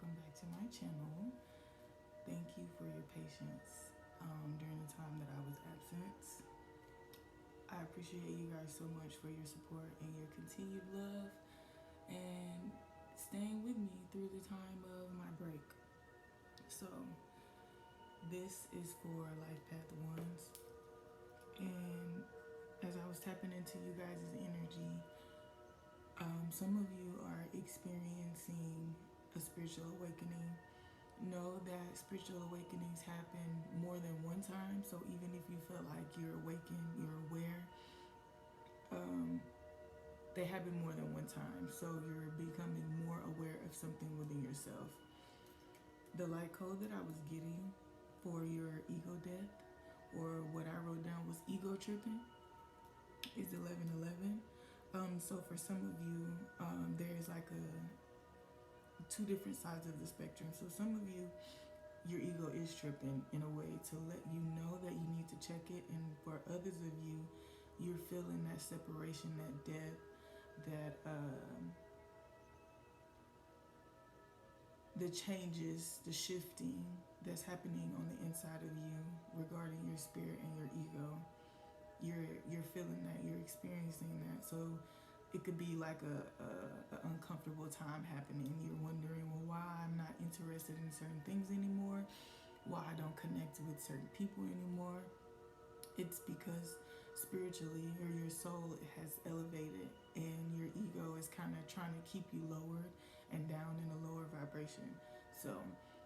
welcome back to my channel. Thank you for your patience during the time that I was absent. I appreciate you guys so much for your support and your continued love and staying with me through the time of my break. So, this is for Life Path Ones. And as I was tapping into you guys' energy, some of you are experiencing a spiritual awakening. Know that spiritual awakenings happen more than one time. So even if you feel like you're awakened, you're aware, they happen more than one time. So you're becoming more aware of something within yourself. The light code that I was getting for your ego death, or what I wrote down was ego tripping, is 1111. So for some of you, there's like two different sides of the spectrum. So some of you, your ego is tripping in a way to let you know that you need to check it. And for others of you, you're feeling that separation, that death, that the changes, the shifting that's happening on the inside of you regarding your spirit and your ego. You're feeling that, you're experiencing that. So it could be like a uncomfortable time happening. You're wondering, well, why I'm not interested in certain things anymore, why I don't connect with certain people anymore. It's because spiritually, or your soul has elevated, and your ego is kind of trying to keep you lowered and down in a lower vibration. So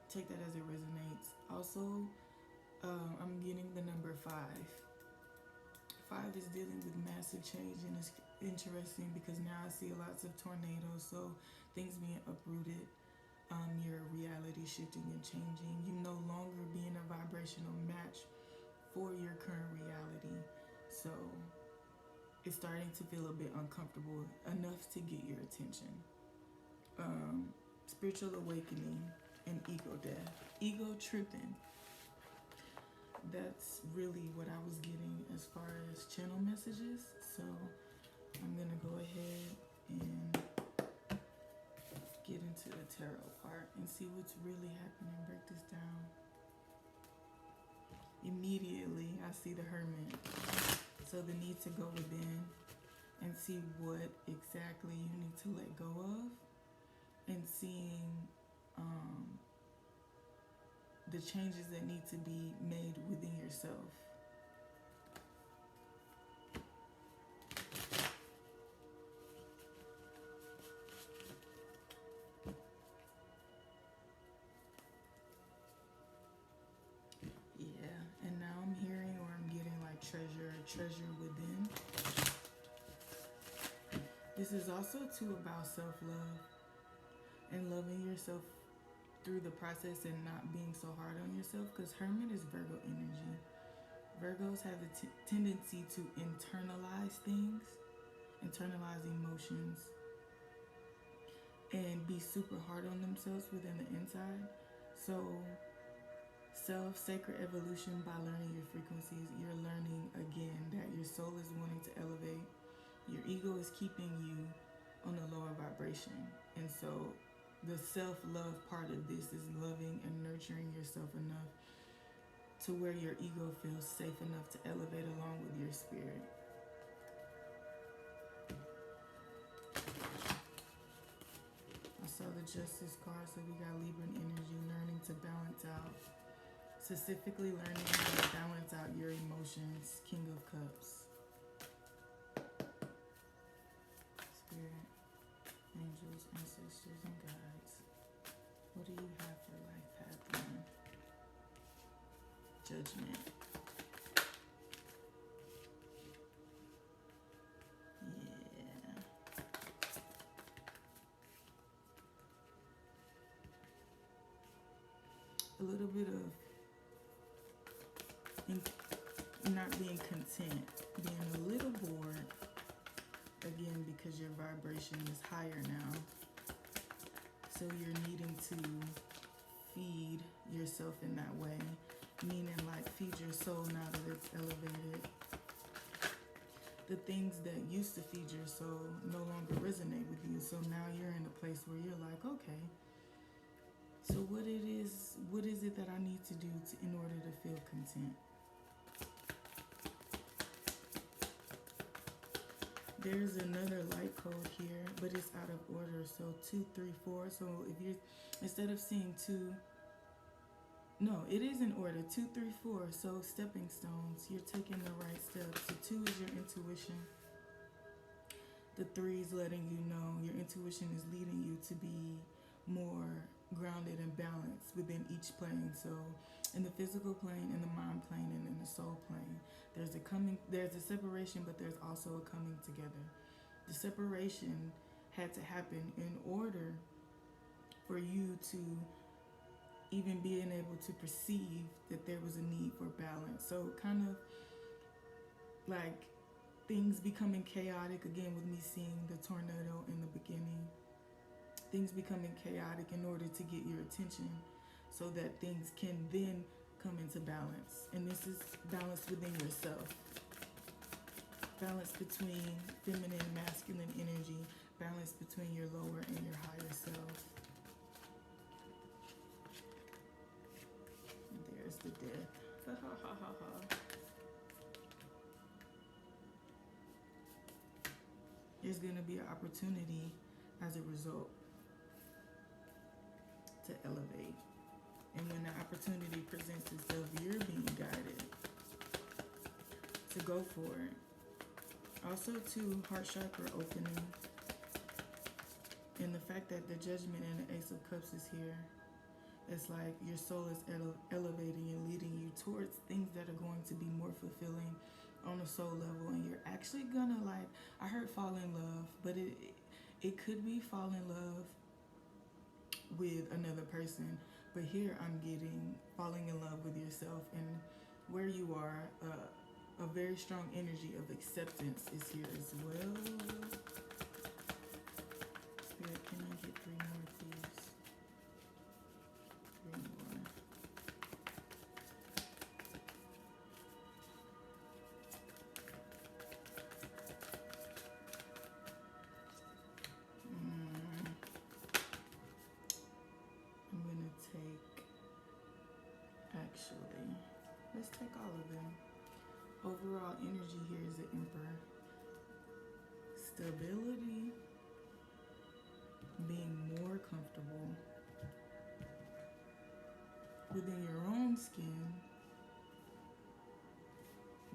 take that as it resonates. Also, I'm getting the number 5. 5 is dealing with massive change, and it's interesting because now I see lots of tornadoes, so things being uprooted, your reality shifting and changing. You no longer being a vibrational match for your current reality. So it's starting to feel a bit uncomfortable, enough to get your attention. Spiritual awakening and ego death. Ego tripping. That's really what I was getting as far as channel messages. So I'm gonna go ahead and get into the tarot part and see what's really happening. Break this down. Immediately I see the Hermit. So the need to go within and see what exactly you need to let go of, and seeing the changes that need to be made within yourself. Yeah, and now I'm hearing, or I'm getting like treasure within. This is also too about self-love and loving yourself through the process and not being so hard on yourself, because Hermit is Virgo energy. Virgos have the tendency to internalize things, internalize emotions, and be super hard on themselves within the inside. So sacred evolution, by learning your frequencies, you're learning again that your soul is wanting to elevate. Your ego is keeping you on a lower vibration. And so the self-love part of this is loving and nurturing yourself enough to where your ego feels safe enough to elevate along with your spirit. I saw the Justice card, so we got Libran energy, learning to balance out. Specifically learning how to balance out your emotions. King of Cups. Spirit, angels, ancestors, and guides. What do you have for Life Path 1? Judgment. Yeah. A little bit of not being content, being a little bored, again, because your vibration is higher now. So you're needing to feed yourself in that way, meaning like feed your soul now that it's elevated. The things that used to feed your soul no longer resonate with you. So now you're in a place where you're like, okay, So what is it that I need to do in order to feel content? There's another light code here, but it's out of order. So 2, 3, 4. So if you're, instead of seeing 2, no, it is in order. 2, 3, 4. So stepping stones. You're taking the right steps. So 2 is your intuition. The 3 is letting you know your intuition is leading you to be more grounded and balanced within each plane. So in the physical plane, in the mind plane, and in the soul plane, there's a separation, but there's also a coming together. The separation had to happen in order for you to even being able to perceive that there was a need for balance. So kind of like things becoming chaotic, again with me seeing the tornado in the beginning, things becoming chaotic in order to get your attention so that things can then come into balance. And this is balance within yourself. Balance between feminine and masculine energy, balance between your lower and your higher self. There's the death. Ha ha ha ha ha. There's going to be an opportunity as a result to elevate. And when the opportunity presents itself, you're being guided to go for it. Also, too, heart chakra opening. And the fact that the Judgment and the Ace of Cups is here. It's like your soul is elevating and leading you towards things that are going to be more fulfilling on a soul level. And you're actually gonna, like, I heard fall in love, but it could be fall in love with another person. But here I'm getting falling in love with yourself, and where you are, a very strong energy of acceptance is here as well. Spirit, can I get 3 more, please? 3 more. I'm gonna take, actually, let's take all of them. Overall energy here is the Emperor. Stability, being more comfortable within your own skin,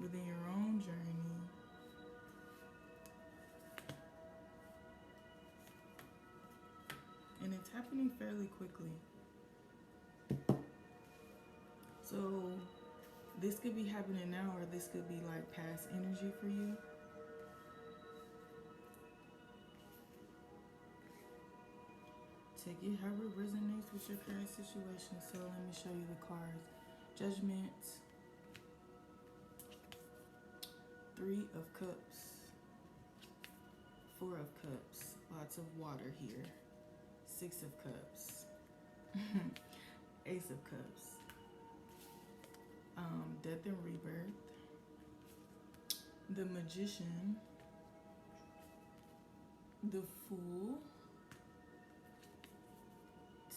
within your own journey. And it's happening fairly quickly. So this could be happening now, or this could be like past energy for you. Take it however it resonates with your current situation. So let me show you the cards. Judgment, 3 of Cups, 4 of Cups, lots of water here, 6 of Cups, Ace of Cups, Death and Rebirth, the Magician, the Fool,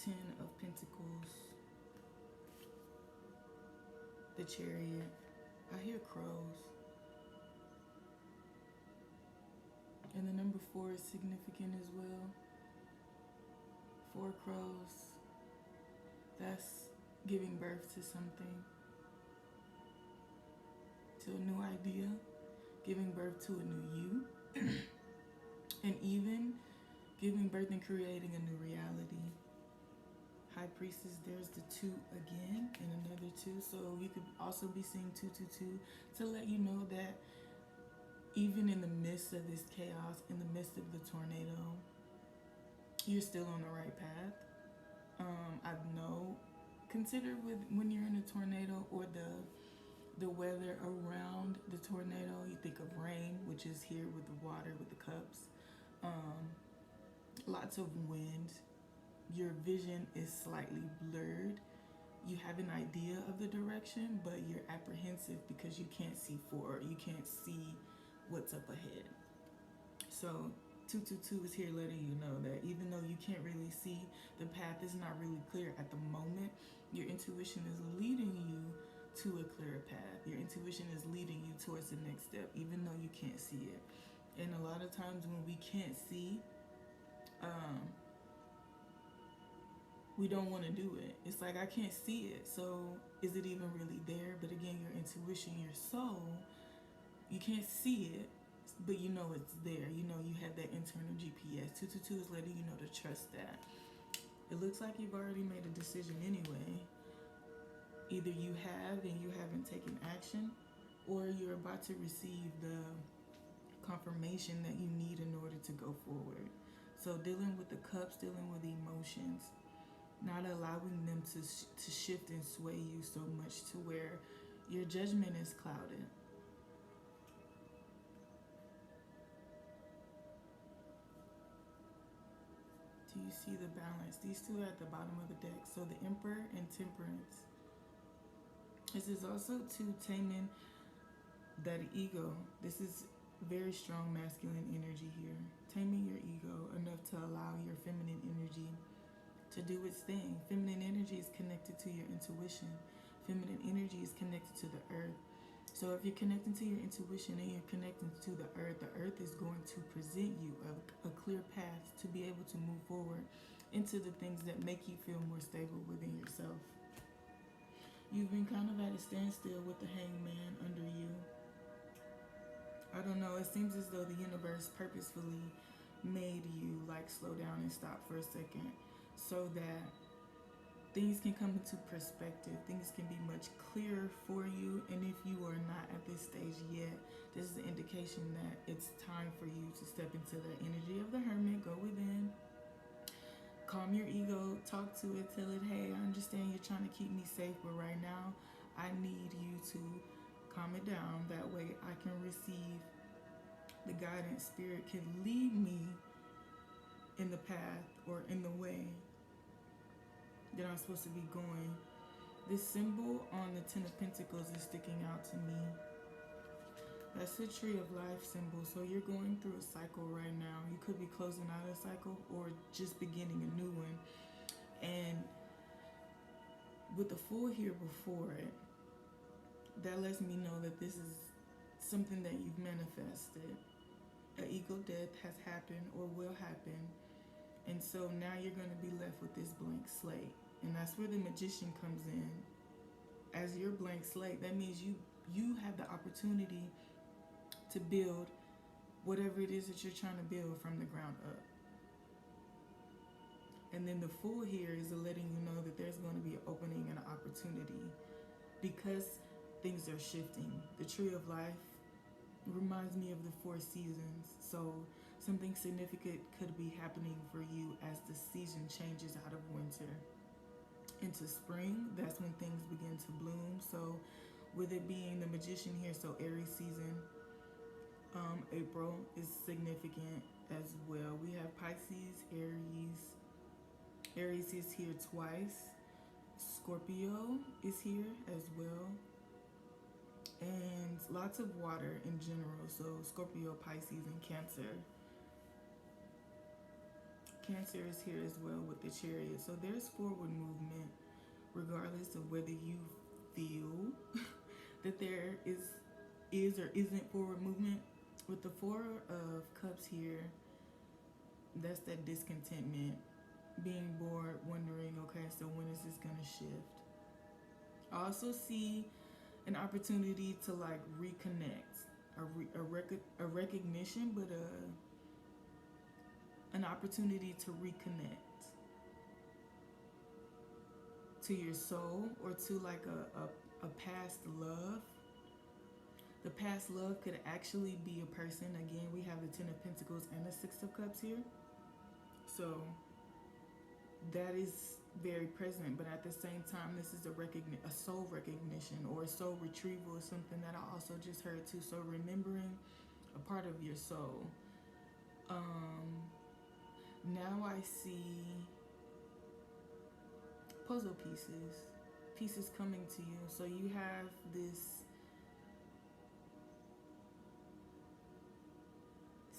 10 of Pentacles, the Chariot. I hear crows. And the number 4 is significant as well. 4 crows. That's giving birth to something. To a new idea. Giving birth to a new you. And even giving birth and creating a new reality. High Priestess, there's the 2 again, and another 2. So you could also be seeing 222 to let you know that even in the midst of this chaos, in the midst of the tornado, you're still on the right path. I know, consider when you're in a tornado or the weather around the tornado, you think of rain, which is here with the water, with the cups. Lots of wind. Your vision is slightly blurred. You have an idea of the direction, but you're apprehensive because you can't see forward. You can't see what's up ahead. So 222 is here letting you know that even though you can't really see, the path is not really clear at the moment, your intuition is leading you to a clearer path. Your intuition is leading you towards the next step, even though you can't see it. And a lot of times when we can't see, we don't want to do it. It's like, I can't see it, so is it even really there? But again, your intuition, your soul, you can't see it, but you know it's there. You know you have that internal GPS. 222 is letting you know to trust that. It looks like you've already made a decision anyway. Either you have and you haven't taken action, or you're about to receive the confirmation that you need in order to go forward. So dealing with the cups, dealing with emotions, not allowing them to shift and sway you so much to where your judgment is clouded. Do you see the balance? These two are at the bottom of the deck. So the Emperor and Temperance. This is also to taming that ego. This is very strong masculine energy here. Taming your ego enough to allow your feminine energy to do its thing. Feminine energy is connected to your intuition. Feminine energy is connected to the earth. So if you're connecting to your intuition and you're connecting to the earth is going to present you a clear path to be able to move forward into the things that make you feel more stable within yourself. You've been kind of at a standstill with the Hangman under you. I don't know, it seems as though the universe purposefully made you like slow down and stop for a second, so that things can come into perspective, things can be much clearer for you. And if you are not at this stage yet, this is an indication that it's time for you to step into the energy of the Hermit. Go within, calm your ego, talk to it, tell it, hey, I understand you're trying to keep me safe, but right now I need you to calm it down. That way I can receive the guidance. Spirit can lead me in the path or in the way that I'm supposed to be going. This symbol on the Ten of Pentacles is sticking out to me. That's the Tree of Life symbol. So you're going through a cycle right now. You could be closing out a cycle or just beginning a new one. And with the Fool here before it, that lets me know that this is something that you've manifested. An ego death has happened or will happen. And so now you're going to be left with this blank slate. And that's where the Magician comes in. As your blank slate, that means you have the opportunity to build whatever it is that you're trying to build from the ground up. And then the Fool here is letting you know that there's going to be an opening and an opportunity because things are shifting. The Tree of Life reminds me of the 4 seasons. So something significant could be happening for you as the season changes out of winter into spring. That's when things begin to bloom. So with it being the Magician here, so Aries season, April is significant as well. We have Pisces, Aries. Aries is here twice. Scorpio is here as well. And lots of water in general. So Scorpio, Pisces, and Cancer. Cancer is here as well with the Chariot. So there's forward movement regardless of whether you feel that there is or isn't forward movement. With the Four of Cups here, that's that discontentment, being bored, wondering, okay, so when is this gonna shift? I also see an opportunity to like reconnect, a recognition, but an opportunity to reconnect to your soul or to like a past love. The past love could actually be a person. Again, we have the Ten of Pentacles and the Six of Cups here. So that is very present, but at the same time, this is a soul recognition or a soul retrieval is something that I also just heard too. So remembering a part of your soul. Now I see puzzle pieces coming to you. So you have this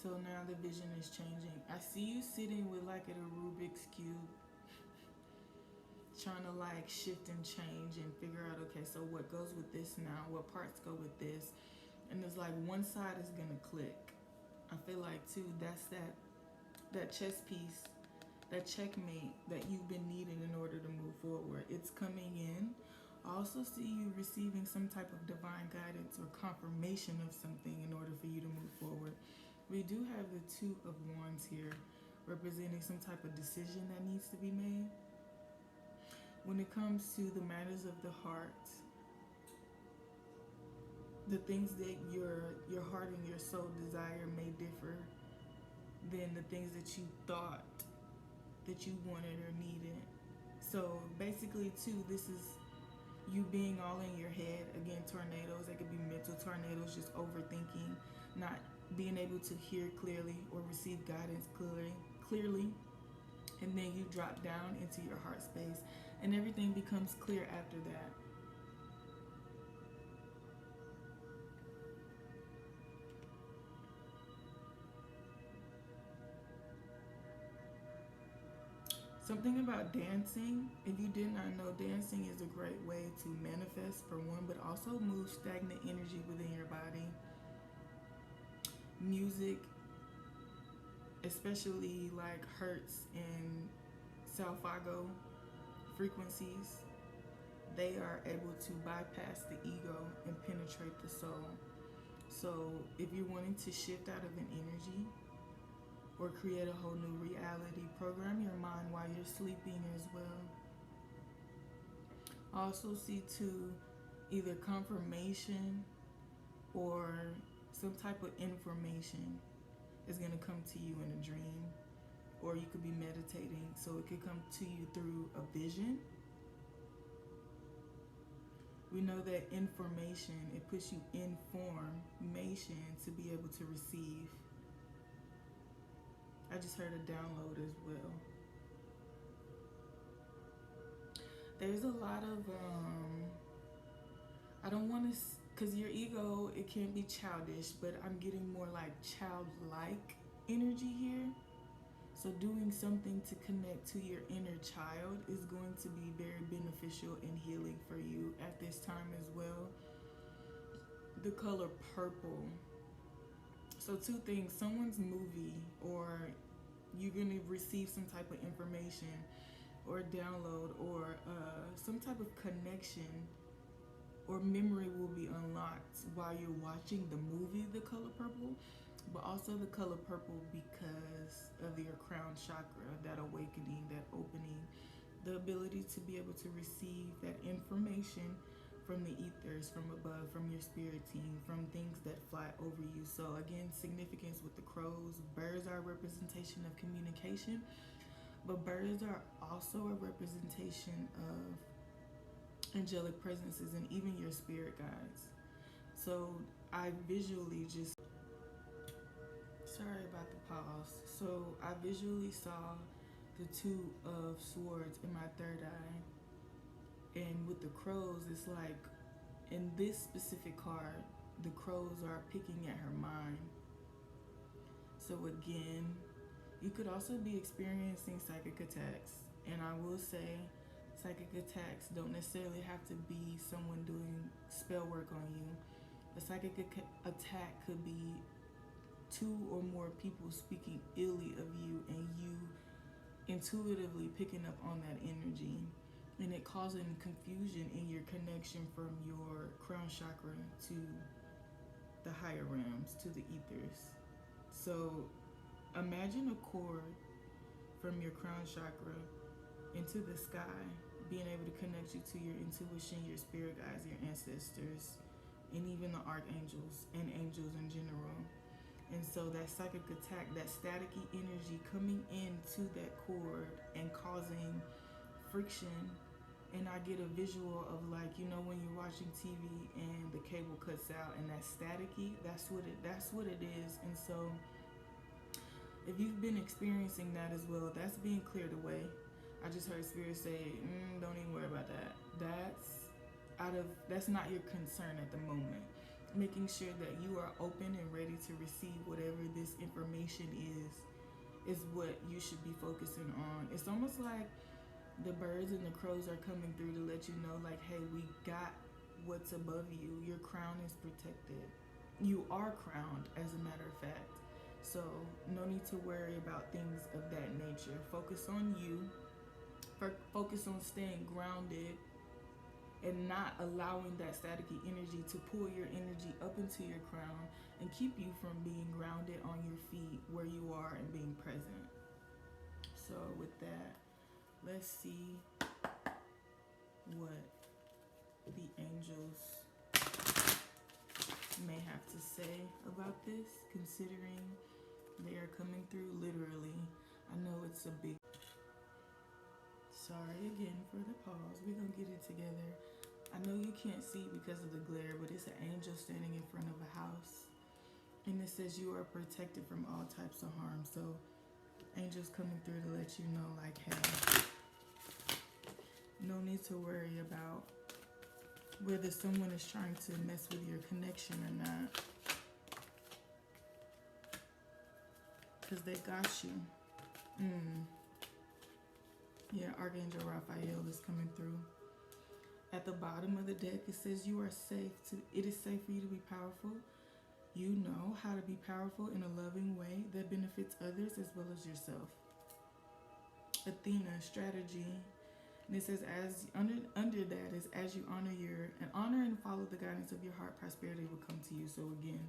So now the vision is changing. I see you sitting with like a Rubik's Cube, trying to like shift and change and figure out, okay, so what goes with this now? What parts go with this? And it's like one side is gonna click. I feel like too, that's that chess piece, that checkmate that you've been needing in order to move forward. It's coming in. I also see you receiving some type of divine guidance or confirmation of something in order for you to move forward. We do have the Two of Wands here, representing some type of decision that needs to be made. When it comes to the matters of the heart, the things that your heart and your soul desire may differ than the things that you thought that you wanted or needed. So basically too, this is you being all in your head. Again, tornadoes, they could be mental tornadoes, just overthinking, not being able to hear clearly or receive guidance clearly, and then you drop down into your heart space and everything becomes clear after that. Something about dancing. If you did not know, dancing is a great way to manifest for one, but also move stagnant energy within your body. Music, especially like Hertz and Salfago frequencies, they are able to bypass the ego and penetrate the soul. So if you're wanting to shift out of an energy or create a whole new reality, program your mind while you're sleeping as well. I also see too, either confirmation or some type of information is going to come to you in a dream, or you could be meditating, so it could come to you through a vision. We know that information, it puts you in formation to be able to receive. I just heard a download as well. There's a lot of, I don't want to, because your ego, it can be childish, but I'm getting more like childlike energy here. So doing something to connect to your inner child is going to be very beneficial and healing for you at this time as well. The color purple. So two things, someone's movie, or you're going to receive some type of information or download, or some type of connection or memory will be unlocked while you're watching the movie The Color Purple, but also the color purple because of your crown chakra, that awakening, that opening, the ability to be able to receive that information from the ethers, from above, from your spirit team, from things that fly over you. So again, significance with the crows. Birds are a representation of communication, but birds are also a representation of angelic presences and even your spirit guides. So I visually just, sorry about the pause. So I visually saw the Two of Swords in my third eye. And with the crows, it's like, in this specific card, the crows are picking at her mind. So again, you could also be experiencing psychic attacks. And I will say, psychic attacks don't necessarily have to be someone doing spell work on you. A psychic attack could be two or more people speaking illy of you and you intuitively picking up on that energy, and it causing confusion in your connection from your crown chakra to the higher realms, to the ethers. So imagine a cord from your crown chakra into the sky, being able to connect you to your intuition, your spirit guides, your ancestors, and even the archangels and angels in general. And so that psychic attack, that staticky energy coming into that cord and causing friction. And I get a visual of, like, you know, when you're watching TV and the cable cuts out and that's staticky, that's what it is. And so if you've been experiencing that as well, that's being cleared away. I just heard Spirit say, don't even worry about that. That's not your concern at the moment. making sure that you are open and ready to receive whatever this information is what you should be focusing on. It's almost like the birds and the crows are coming through to let you know, like, hey, we got what's above you. Your crown is protected. You are crowned, as a matter of fact. So no need to worry about things of that nature. Focus on you. Focus on staying grounded and not allowing that staticky energy to pull your energy up into your crown and keep you from being grounded on your feet where you are and being present. So with that, let's see what the angels may have to say about this, considering they are coming through literally. I know it's a big... Sorry again for the pause. We're going to get it together. I know you can't see because of the glare, but it's an angel standing in front of a house. And it says you are protected from all types of harm. So angels coming through to let you know, like, hey, no need to worry about whether someone is trying to mess with your connection or not. Because they got you. Yeah, Archangel Raphael is coming through. At the bottom of the deck, it says you are safe. It is safe for you to be powerful. You know how to be powerful in a loving way that benefits others as well as yourself. Athena, strategy. And it says, as under that is, as you honor and follow the guidance of your heart, prosperity will come to you. So again,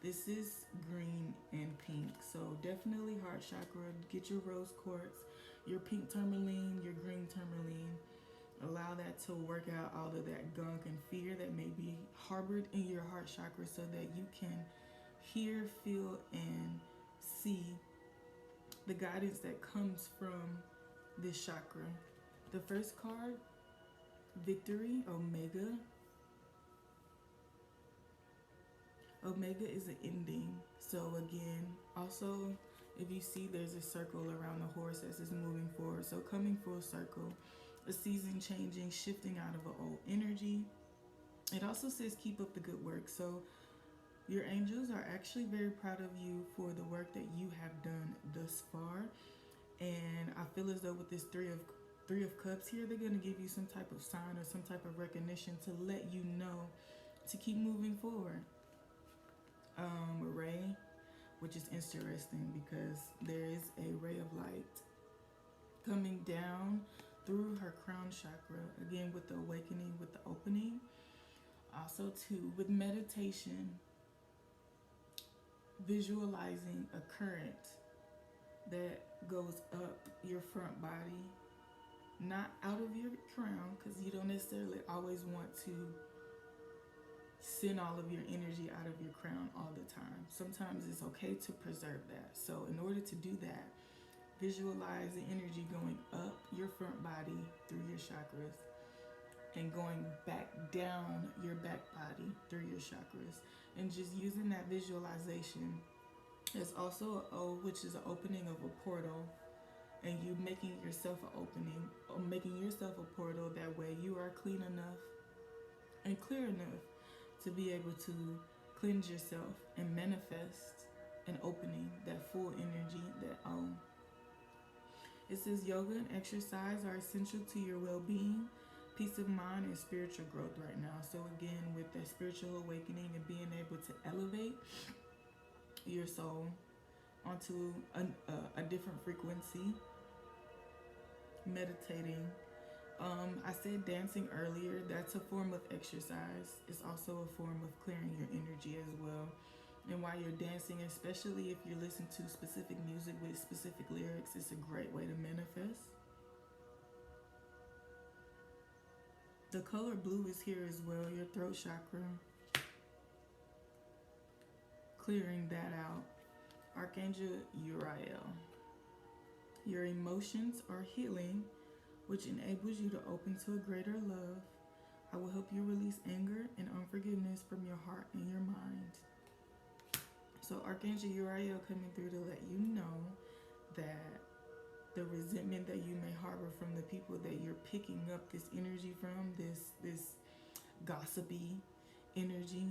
this is green and pink. So definitely heart chakra. Get your rose quartz, your pink tourmaline, your green tourmaline. Allow that to work out all of that gunk and fear that may be harbored in your heart chakra so that you can hear, feel, and see the guidance that comes from this chakra. The first card, Victory, Omega. Omega is an ending. So again, also, if you see, there's a circle around the horse as it's moving forward. So coming full circle, a season changing, shifting out of an old energy. It also says keep up the good work. So your angels are actually very proud of you for the work that you have done thus far. And I feel as though with this Three of Cups here, they're going to give you some type of sign or some type of recognition to let you know to keep moving forward. Ray, which is interesting because there is a ray of light coming down through her crown chakra, again with the awakening, with the opening. Also too, with meditation, visualizing a current that goes up your front body, not out of your crown, because you don't necessarily always want to send all of your energy out of your crown all the time. Sometimes it's okay to preserve that. So in order to do that, visualize the energy going up your front body through your chakras and going back down your back body through your chakras. And just using that visualization as also which is an opening of a portal, and you making yourself an opening, or making yourself a portal. That way you are clean enough and clear enough to be able to cleanse yourself and manifest an opening, that full energy, that It says yoga and exercise are essential to your well-being, peace of mind, and spiritual growth right now. So again, with that spiritual awakening and being able to elevate your soul onto a different frequency, meditating. I said dancing earlier. That's a form of exercise. It's also a form of clearing your energy as well. And while you're dancing, especially if you listen to specific music with specific lyrics, it's a great way to manifest. The color blue is here as well, your throat chakra. Clearing that out. Archangel Uriel. Your emotions are healing, which enables you to open to a greater love. I will help you release anger and unforgiveness from your heart and your mind. So Archangel Uriel coming through to let you know that the resentment that you may harbor from the people that you're picking up this energy from, this gossipy energy,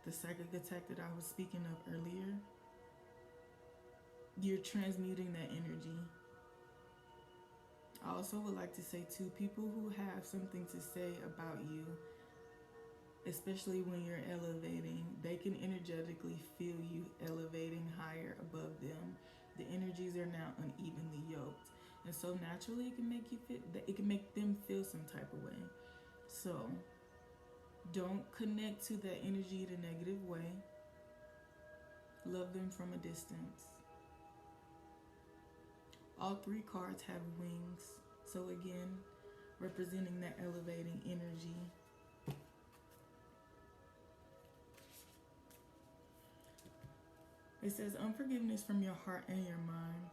the psychic attack that I was speaking of earlier, you're transmuting that energy. I also would like to say too, people who have something to say about you, especially when you're elevating, they can energetically feel you elevating higher above them. The energies are now unevenly yoked, and so naturally it can make you feel, it can make them feel some type of way. So don't connect to that energy in a negative way. Love them from a distance. All three cards have wings, so again, representing that elevating energy. It says unforgiveness from your heart and your mind.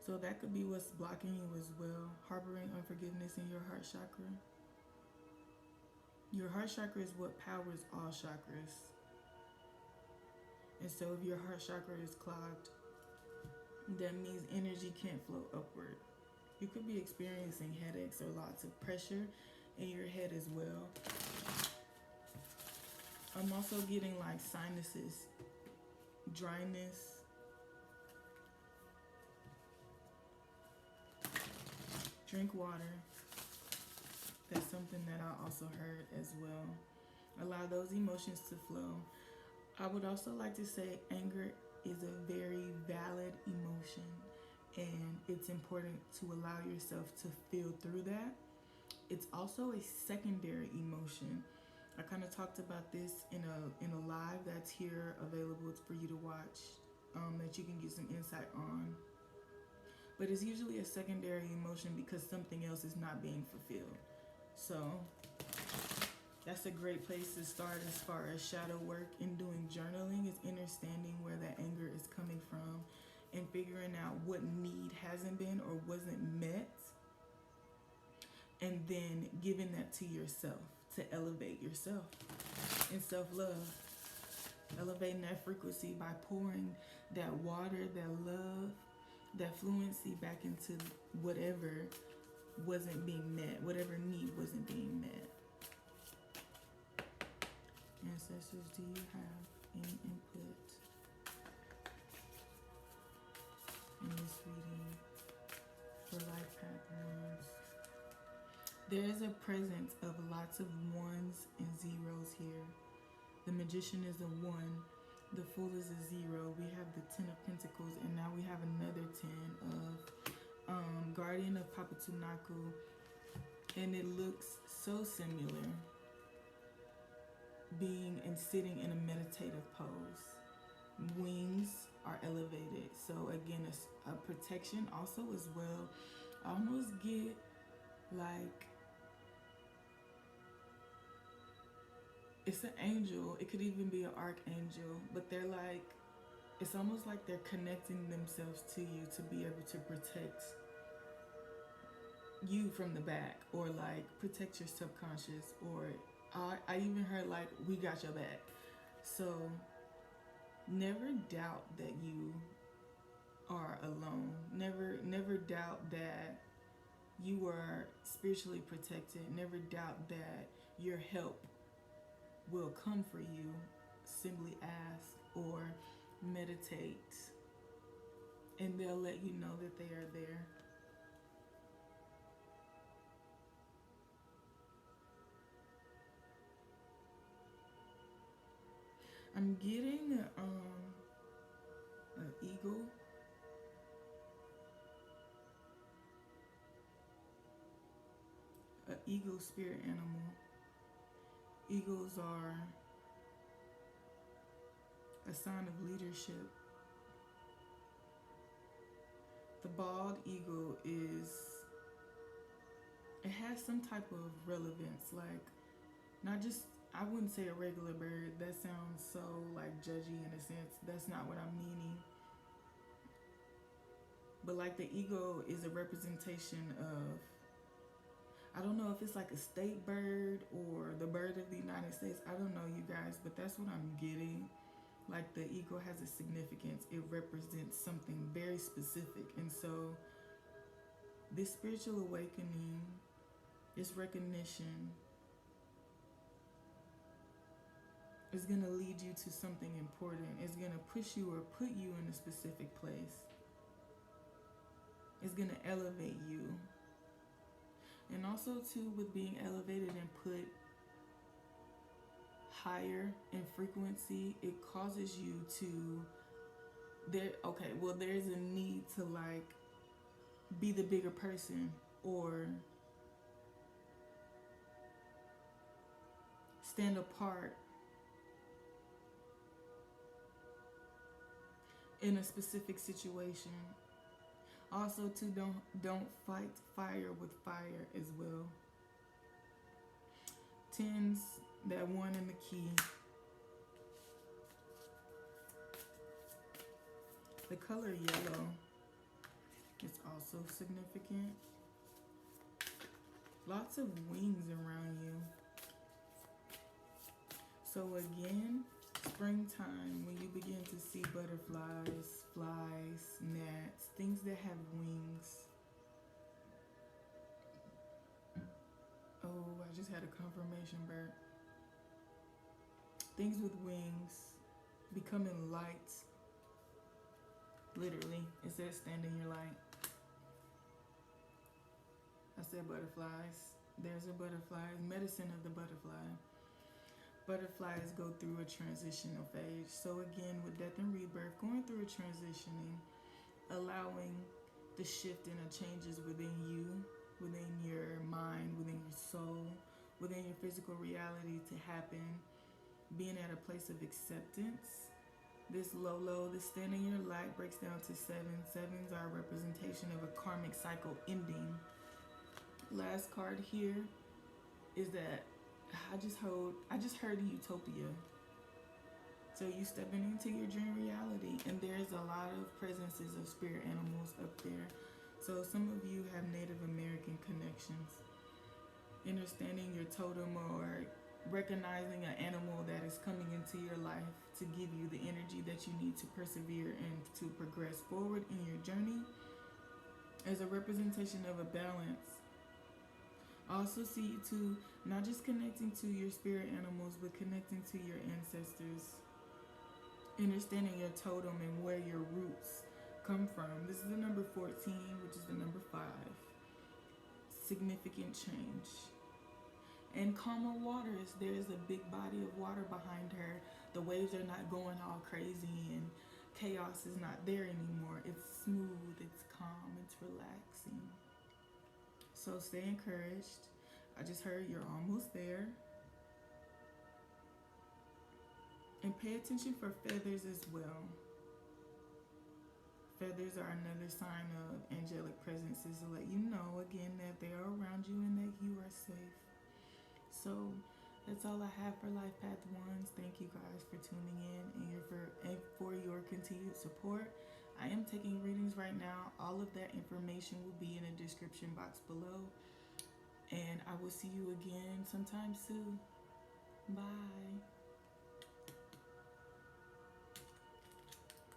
So that could be what's blocking you as well, harboring unforgiveness in your heart chakra. Your heart chakra is what powers all chakras. And so if your heart chakra is clogged, that means energy can't flow upward. You could be experiencing headaches or lots of pressure in your head as well. I'm also getting like sinuses, dryness. Drink water. That's something that I also heard as well. Allow those emotions to flow. I would also like to say anger is a very valid emotion, and it's important to allow yourself to feel through that. It's also a secondary emotion. I kind of talked about this in a live that's here available for you to watch, that you can get some insight on. But it's usually a secondary emotion because something else is not being fulfilled. So that's a great place to start as far as shadow work and doing journaling, is understanding where that anger is coming from and figuring out what need hasn't been or wasn't met, and then giving that to yourself to elevate yourself in self-love. Elevating that frequency by pouring that water, that love, that fluency back into whatever wasn't being met, whatever need wasn't being met. Ancestors, do you have any input in this reading for life path ones? There is a presence of lots of ones and zeros here. The Magician is a 1. The Fool is a 0. We have the 10 of Pentacles, and now we have another 10 of Guardian of Papatunaku, and it looks so similar, being and sitting in a meditative pose. Wings are elevated, so again, a protection also as well. I almost get like it's an angel. It could even be an archangel, but they're like, it's almost like they're connecting themselves to you to be able to protect you from the back, or like protect your subconscious, or I even heard like, we got your back. So never doubt that you are alone. Never doubt that you are spiritually protected. Never doubt that your help will come for you. Simply ask or meditate, and they'll let you know that they are there. I'm getting an eagle. An eagle spirit animal. Eagles are a sign of leadership. The bald eagle it has some type of relevance, like not just, I wouldn't say a regular bird. That sounds so like judgy in a sense. That's not what I'm meaning. But like the eagle is a representation of, I don't know if it's like a state bird or the bird of the United States. I don't know, you guys, but that's what I'm getting. Like the eagle has a significance. It represents something very specific. And so this spiritual awakening, this recognition, It's going to lead you to something important. It's going to push you or put you in a specific place. It's going to elevate you. And also, too, with being elevated and put higher in frequency, it causes you to, there's a need to like be the bigger person, or stand apart in a specific situation. Also, too, don't fight fire with fire as well. Tens, that one in the key. The color yellow is also significant. Lots of wings around you. So again, springtime, when you begin to see butterflies, flies, gnats, things that have wings. Oh, I just had a confirmation, Bert. Things with wings, becoming light. Literally, it says stand in your light. I said butterflies. There's a butterfly, medicine of the butterfly. Butterflies go through a transitional phase. So again, with death and rebirth, going through a transitioning, allowing the shift and the changes within you, within your mind, within your soul, within your physical reality to happen, being at a place of acceptance. This low, this stand in your light breaks down to 7. 7s are a representation of a karmic cycle ending. Last card here is that I just heard utopia. So you stepping into your dream reality, and there's a lot of presences of spirit animals up there. So some of you have Native American connections. Understanding your totem, or recognizing an animal that is coming into your life to give you the energy that you need to persevere and to progress forward in your journey, as a representation of a balance. I also see you too, not just connecting to your spirit animals, but connecting to your ancestors. Understanding your totem and where your roots come from. This is the number 14, which is the number 5. Significant change. And calmer waters. There's a big body of water behind her. The waves are not going all crazy and chaos is not there anymore. It's smooth, it's calm, it's relaxing. So stay encouraged. I just heard you're almost there. And pay attention for feathers as well. Feathers are another sign of angelic presences to let you know again that they are around you and that you are safe. So that's all I have for Life Path Ones. Thank you guys for tuning in and for your continued support. I am taking readings right now. All of that information will be in the description box below. And I will see you again sometime soon. Bye.